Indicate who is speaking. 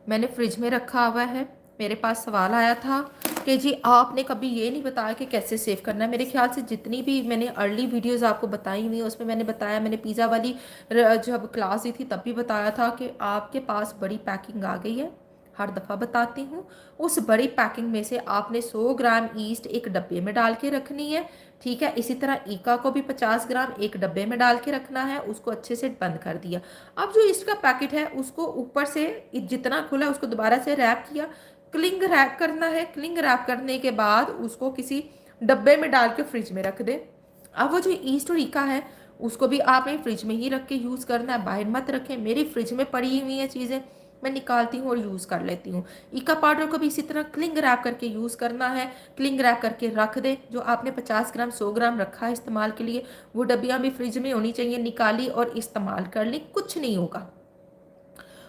Speaker 1: मैंने फ्रिज में रखा हुआ है। मेरे पास सवाल आया था कि जी आपने कभी ये नहीं बताया कि कैसे सेव करना है। मेरे ख्याल से जितनी भी मैंने अर्ली वीडियोस आपको बताई हुई हैं उसमें मैंने बताया, मैंने पिज़्ज़ा वाली जब क्लास दी थी तब भी बताया था कि आपके पास बड़ी पैकिंग आ गई है। हर दफ़ा बताती हूँ। उस बड़ी पैकिंग में से आपने 100 ग्राम ईस्ट एक डब्बे में डाल के रखनी है। ठीक है, इसी तरह ईका को भी 50 ग्राम एक डब्बे में डाल के रखना है। उसको अच्छे से बंद कर दिया। अब जो ईस्ट का पैकेट है उसको ऊपर से जितना खुला उसको दोबारा से रैप किया। क्लिंग रैप करना है। क्लिंग रैप करने के बाद उसको किसी डब्बे में डाल के फ्रिज में रख दे। अब वो जो ईस्ट और ईका है उसको भी आपने फ्रिज में ही रख के यूज़ करना है, बाहर मत रखें। मेरी फ्रिज में पड़ी हुई हैं चीज़ें, मैं निकालती हूँ और यूज़ कर लेती हूँ। ईका पाउडर को भी इसी तरह क्लिंग रैप करके यूज़ करना है। क्लिंग रैप करके रख दें। जो आपने 50 ग्राम 100 ग्राम रखा है इस्तेमाल के लिए, वो डब्बियाँ भी फ्रिज में होनी चाहिए। निकाली और इस्तेमाल कर ली, कुछ नहीं होगा।